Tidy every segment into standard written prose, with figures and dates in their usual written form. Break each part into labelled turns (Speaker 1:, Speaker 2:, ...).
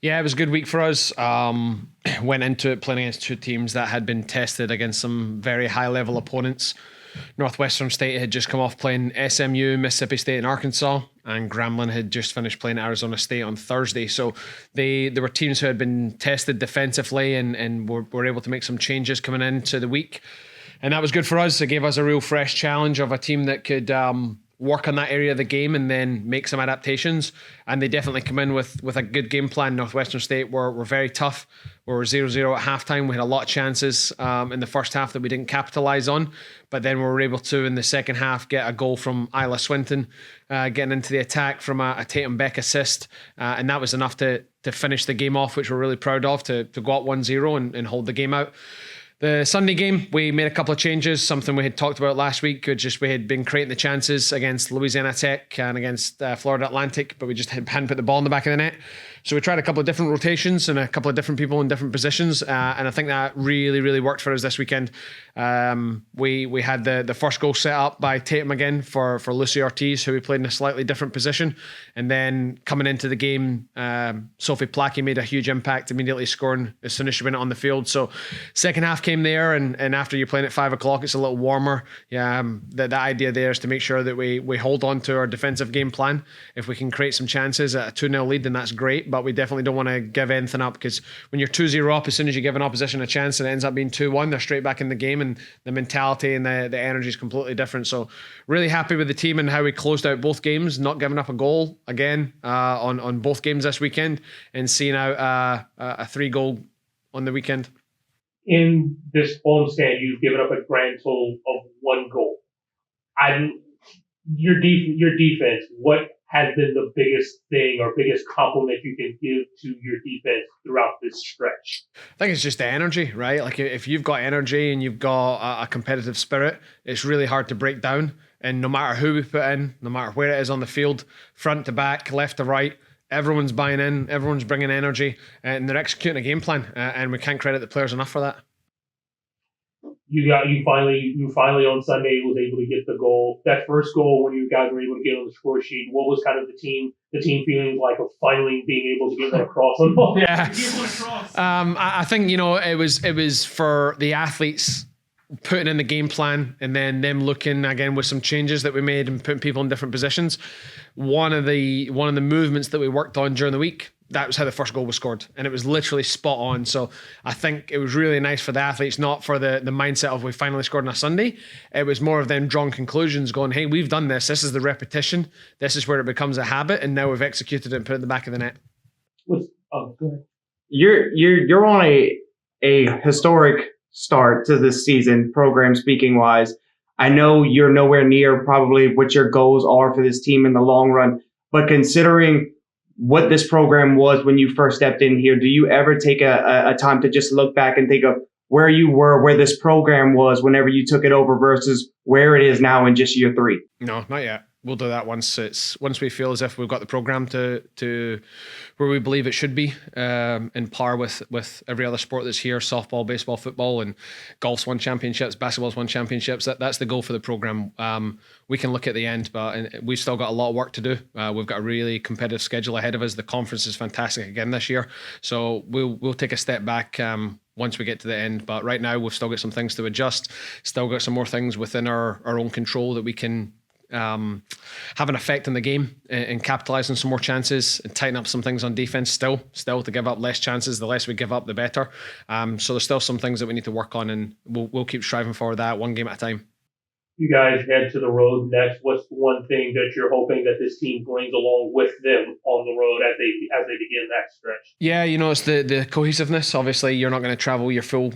Speaker 1: Yeah, it was a good week for us. Went into it playing against two teams that had been tested against some very high level opponents. Northwestern State had just come off playing SMU, Mississippi State, and Arkansas, and Grambling had just finished playing Arizona State on Thursday. So there were teams who had been tested defensively and were able to make some changes coming into the week. And that was good for us. It gave us a real fresh challenge of a team that could work on that area of the game and then make some adaptations. And they definitely come in with a good game plan. Northwestern State were very tough. We were 0-0 at halftime. We had a lot of chances in the first half that we didn't capitalize on. But then we were able to, in the second half, get a goal from Isla Swinton, getting into the attack from a Tatum Beck assist. And that was enough to finish the game off, which we're really proud of, to go up 1-0 and hold the game out. The Sunday game, we made a couple of changes, something we had talked about last week. We had been creating the chances against Louisiana Tech and against Florida Atlantic, but we just hadn't put the ball in the back of the net. So we tried a couple of different rotations and a couple of different people in different positions, and I think that really, really worked for us this weekend. We had the first goal set up by Tatum again for Lucy Ortiz, who we played in a slightly different position. And then coming into the game, Sophie Plackey made a huge impact, immediately scoring as soon as she went on the field. So second half came there, and after you're playing at 5 o'clock, it's a little warmer. Yeah, the idea there is to make sure that we hold on to our defensive game plan. If we can create some chances at a 2-0 lead, then that's great, but we definitely don't want to give anything up, because when you're 2-0 up, as soon as you give an opposition a chance and it ends up being 2-1, they're straight back in the game, and the mentality and the energy is completely different. So really happy with the team and how we closed out both games, not giving up a goal again on both games this weekend, and seeing out a 3-goal on the weekend.
Speaker 2: In this homestand, you've given up a grand total of 1 goal. Your defense, what has been the biggest thing or biggest compliment you can give to your defense throughout this stretch?
Speaker 1: I think it's just the energy, right? Like, if you've got energy and you've got a competitive spirit, it's really hard to break down. And no matter who we put in, no matter where it is on the field, front to back, left to right, everyone's buying in, everyone's bringing energy, and they're executing a game plan. And we can't credit the players enough for that.
Speaker 2: You finally on Sunday was able to get the goal. That first goal, when you guys were able to get on the score sheet, what was kind of the team feeling like of finally being able to get that across on the ball?
Speaker 1: Yeah, I think it was for the athletes putting in the game plan, and then them looking again with some changes that we made and putting people in different positions. One of the movements that we worked on during the week, that was how the first goal was scored, and it was literally spot on. So I think it was really nice for the athletes, not for the mindset of we finally scored on a Sunday. It was more of them drawing conclusions, going, hey, we've done this is the repetition, this is where it becomes a habit, and now we've executed it and put it in the back of the net.
Speaker 2: Go ahead.
Speaker 3: You're on a historic start to this season, program speaking wise. I know you're nowhere near probably what your goals are for this team in the long run, but considering what this program was when you first stepped in here, do you ever take a time to just look back and think of where you were, where this program was whenever you took it over versus where it is now in just year 3?
Speaker 1: No, not yet. We'll do that once we feel as if we've got the program to where we believe it should be, in par with every other sport that's here: softball, baseball, football, and golf's won championships, basketball's won championships. That's the goal for the program. We can look at the end, but we've still got a lot of work to do. We've got a really competitive schedule ahead of us. The conference is fantastic again this year, so we'll take a step back once we get to the end. But right now, we've still got some things to adjust. Still got some more things within our own control that we can have an effect in the game and capitalize on some more chances and tighten up some things on defense still to give up less chances. The less we give up, the better. So there's still some things that we need to work on, and we'll keep striving for that one game at a time.
Speaker 2: You guys head to the road next. What's one thing that you're hoping that this team brings along with them on the road as they begin that stretch?
Speaker 1: Yeah, it's the cohesiveness. Obviously, you're not going to travel your full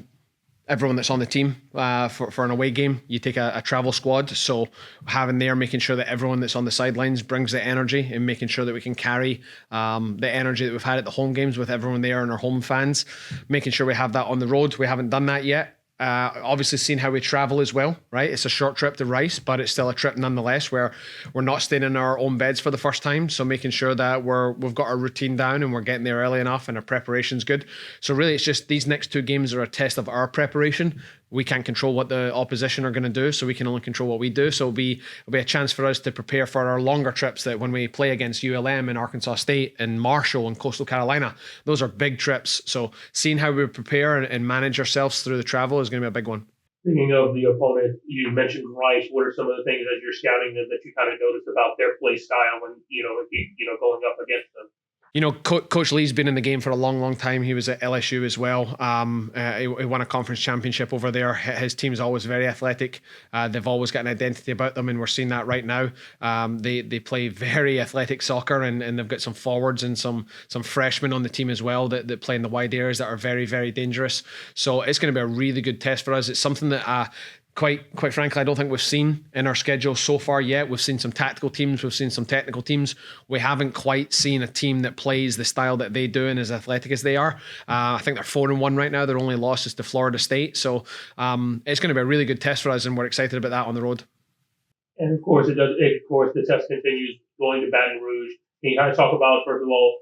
Speaker 1: everyone that's on the team for an away game. You take a travel squad, so making sure that everyone that's on the sidelines brings the energy, and making sure that we can carry the energy that we've had at the home games with everyone there and our home fans, making sure we have that on the road. We haven't done that yet. Obviously seeing how we travel as well, right? It's a short trip to Rice, but it's still a trip nonetheless, where we're not staying in our own beds for the first time. So making sure that we've got our routine down and we're getting there early enough and our preparation's good. So really it's just these next 2 games are a test of our preparation, we can't control what the opposition are going to do, so we can only control what we do. So it'll be a chance for us to prepare for our longer trips, that when we play against ULM and Arkansas State and Marshall and Coastal Carolina, those are big trips. So seeing how we prepare and manage ourselves through the travel is going to be a big one.
Speaker 2: Speaking of the opponent, you mentioned Rice. What are some of the things as you're scouting that you kind of noticed about their play style when going up against them?
Speaker 1: Coach Lee's been in the game for a long, long time. He was at LSU as well. He won a conference championship over there. His team's always very athletic. They've always got an identity about them, and we're seeing that right now. They play very athletic soccer, and they've got some forwards and some freshmen on the team as well that play in the wide areas that are very, very dangerous. So it's going to be a really good test for us. It's something that quite frankly, I don't think we've seen in our schedule so far yet. We've seen some tactical teams, we've seen some technical teams. We haven't quite seen a team that plays the style that they do and as athletic as they are. I think they're 4-1 right now. Their only loss is to Florida State. So it's going to be a really good test for us, and we're excited about that on the road.
Speaker 2: And of course, the test continues going to Baton Rouge. Can you kind of talk about, first of all,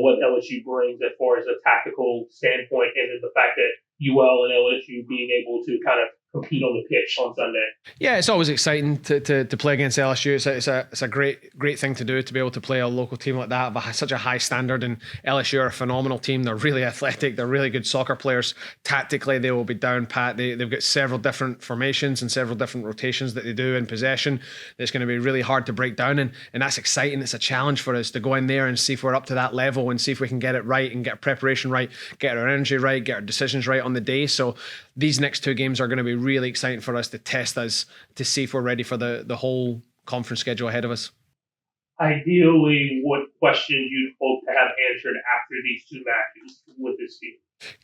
Speaker 2: what LSU brings as far as a tactical standpoint, and then the fact that UL and LSU being able to kind of compete on the pitch on Sunday?
Speaker 1: Yeah, it's always exciting to play against LSU. It's a great thing to do, to be able to play a local team like that of such a high standard. And LSU are a phenomenal team. They're really athletic. They're really good soccer players. Tactically, they will be down pat. They've got several different formations and several different rotations that they do in possession. It's going to be really hard to break down, and that's exciting. It's a challenge for us to go in there and see if we're up to that level, and see if we can get it right and get preparation right, get our energy right, get our decisions right on the day. So these next two games are going to be really exciting for us to test us, to see if we're ready for the whole conference schedule ahead of us.
Speaker 2: Ideally, what questions you'd hope to have answered after these two matches with this team?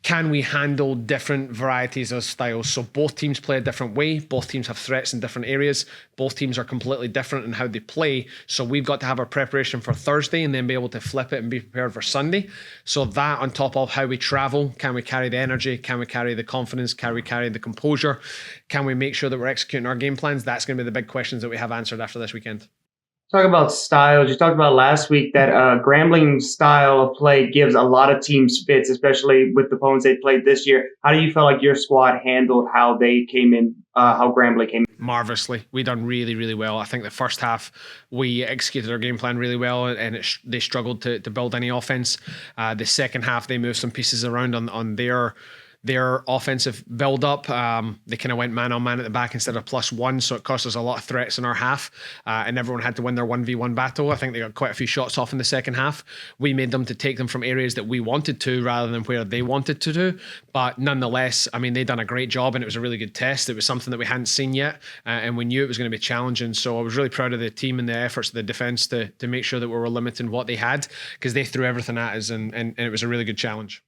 Speaker 1: Can we handle different varieties of styles? So both teams play a different way. Both teams have threats in different areas. Both teams are completely different in how they play. So we've got to have our preparation for Thursday and then be able to flip it and be prepared for Sunday. So that, on top of how we travel, can we carry the energy? Can we carry the confidence? Can we carry the composure? Can we make sure that we're executing our game plans? That's going to be the big questions that we have answered after this weekend.
Speaker 3: Talk about styles. You talked about last week that Grambling's style of play gives a lot of teams fits, especially with the opponents they played this year. How do you feel like your squad handled how they came in, how Grambling came in?
Speaker 1: Marvelously. We done really, really well. I think the first half we executed our game plan really well, and they struggled to build any offense. The second half they moved some pieces around on their offensive build-up. They kind of went man-on-man at the back instead of +1, so it cost us a lot of threats in our half, and everyone had to win their 1v1 battle. I think they got quite a few shots off in the second half. We made them to take them from areas that we wanted to rather than where they wanted to do, but nonetheless, I mean, they done a great job, and it was a really good test. It was something that we hadn't seen yet, and we knew it was going to be challenging, so I was really proud of the team and the efforts of the defence to make sure that we were limiting what they had, because they threw everything at us, and it was a really good challenge.